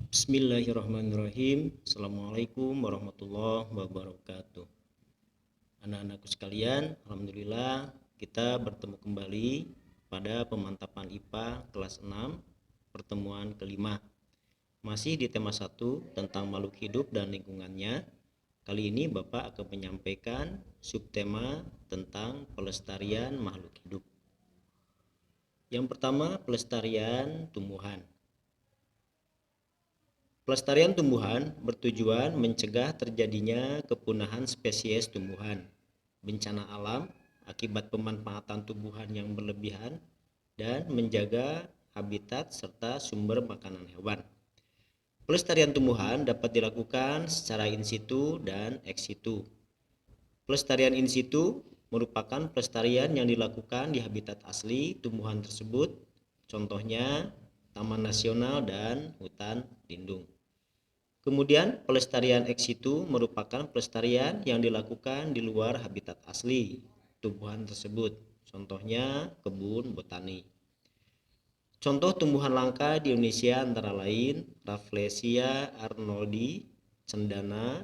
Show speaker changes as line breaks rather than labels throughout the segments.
Bismillahirrahmanirrahim. Assalamualaikum warahmatullahi wabarakatuh. Anak-anakku sekalian, alhamdulillah kita bertemu kembali pada pemantapan IPA kelas 6 pertemuan kelima. Masih di tema 1 tentang makhluk hidup dan lingkungannya. Kali ini Bapak akan menyampaikan subtema tentang pelestarian makhluk hidup. Yang pertama, pelestarian tumbuhan. Pelestarian tumbuhan bertujuan mencegah terjadinya kepunahan spesies tumbuhan, bencana alam akibat pemanfaatan tumbuhan yang berlebihan, dan menjaga habitat serta sumber makanan hewan. Pelestarian tumbuhan dapat dilakukan secara in situ dan ex situ. Pelestarian in situ merupakan pelestarian yang dilakukan di habitat asli tumbuhan tersebut, contohnya taman nasional dan hutan lindung. Kemudian pelestarian ex situ merupakan pelestarian yang dilakukan di luar habitat asli tumbuhan tersebut, contohnya kebun botani. Contoh tumbuhan langka di Indonesia antara lain Rafflesia arnoldi, cendana,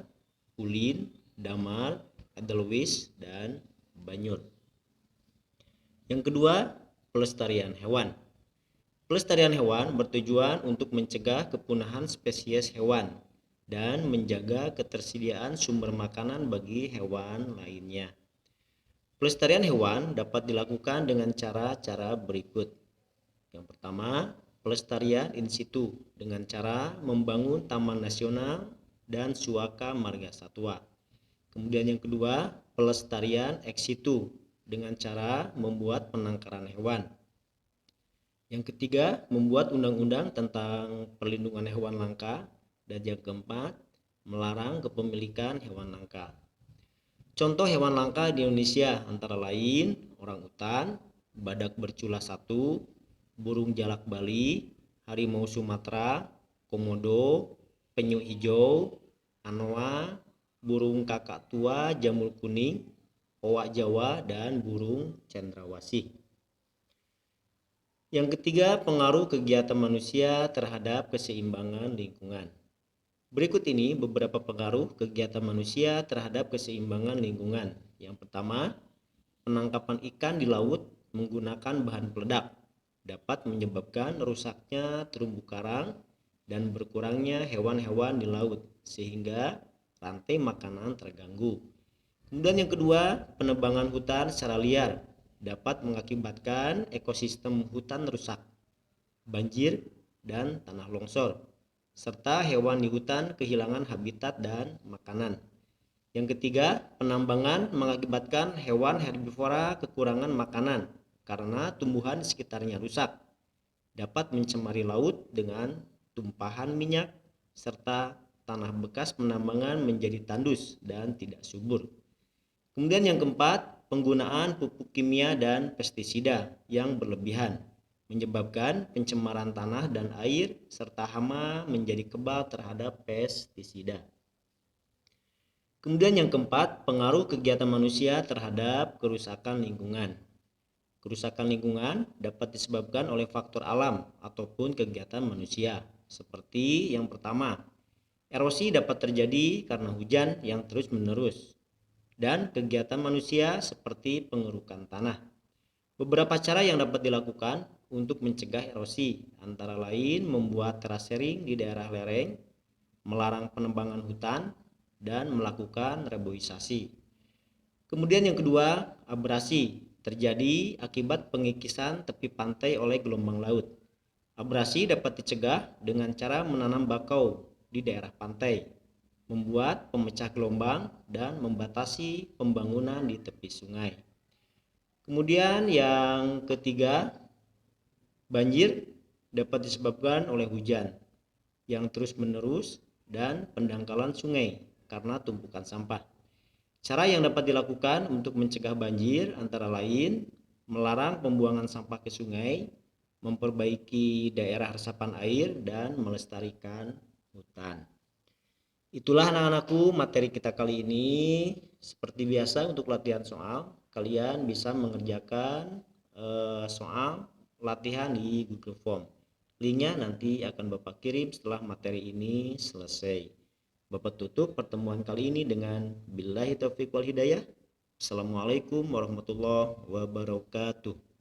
ulin, damar, edelweiss, dan banyur. Yang kedua, pelestarian hewan. Pelestarian hewan bertujuan untuk mencegah kepunahan spesies hewan dan menjaga ketersediaan sumber makanan bagi hewan lainnya. Pelestarian hewan dapat dilakukan dengan cara-cara berikut. Yang pertama, pelestarian in situ dengan cara membangun taman nasional dan suaka marga satwa. Kemudian yang kedua, pelestarian ex situ dengan cara membuat penangkaran hewan. Yang ketiga, membuat undang-undang tentang perlindungan hewan langka. Dan yang keempat, melarang kepemilikan hewan langka. Contoh hewan langka di Indonesia antara lain orangutan, badak bercula 1, burung jalak Bali, harimau Sumatera, komodo, penyu hijau, anoa, burung kakak tua jamur kuning, owak Jawa, dan burung cendrawasih. Yang ketiga, pengaruh kegiatan manusia terhadap keseimbangan lingkungan. Berikut ini beberapa pengaruh kegiatan manusia terhadap keseimbangan lingkungan. Yang pertama, penangkapan ikan di laut menggunakan bahan peledak dapat menyebabkan rusaknya terumbu karang dan berkurangnya hewan-hewan di laut sehingga rantai makanan terganggu. Kemudian yang kedua, penebangan hutan secara liar dapat mengakibatkan ekosistem hutan rusak, banjir, dan tanah longsor, serta hewan di hutan kehilangan habitat dan makanan. Yang ketiga, penambangan mengakibatkan hewan herbivora kekurangan makanan karena tumbuhan di sekitarnya rusak, dapat mencemari laut dengan tumpahan minyak, serta tanah bekas penambangan menjadi tandus dan tidak subur. Kemudian yang keempat, penggunaan pupuk kimia dan pestisida yang berlebihan menyebabkan pencemaran tanah dan air serta hama menjadi kebal terhadap pestisida. Kemudian yang keempat, pengaruh kegiatan manusia terhadap kerusakan lingkungan. Kerusakan lingkungan dapat disebabkan oleh faktor alam ataupun kegiatan manusia. Seperti yang pertama, erosi dapat terjadi karena hujan yang terus-menerus dan kegiatan manusia seperti pengerukan tanah. Beberapa cara yang dapat dilakukan untuk mencegah erosi antara lain membuat terasering di daerah lereng, melarang penebangan hutan, dan melakukan reboisasi. Kemudian yang kedua, abrasi terjadi akibat pengikisan tepi pantai oleh gelombang laut. Abrasi dapat dicegah dengan cara menanam bakau di daerah pantai, membuat pemecah gelombang, dan membatasi pembangunan di tepi sungai. Kemudian yang ketiga, banjir dapat disebabkan oleh hujan yang terus-menerus dan pendangkalan sungai karena tumpukan sampah. Cara yang dapat dilakukan untuk mencegah banjir antara lain melarang pembuangan sampah ke sungai, memperbaiki daerah resapan air, dan melestarikan hutan. Itulah anak-anakku materi kita kali ini. Seperti biasa untuk latihan soal, kalian bisa mengerjakan soal latihan di Google Form. Linknya nanti akan Bapak kirim setelah materi ini selesai. Bapak tutup pertemuan kali ini dengan billahi taufiq wal hidayah. Assalamualaikum warahmatullahi wabarakatuh.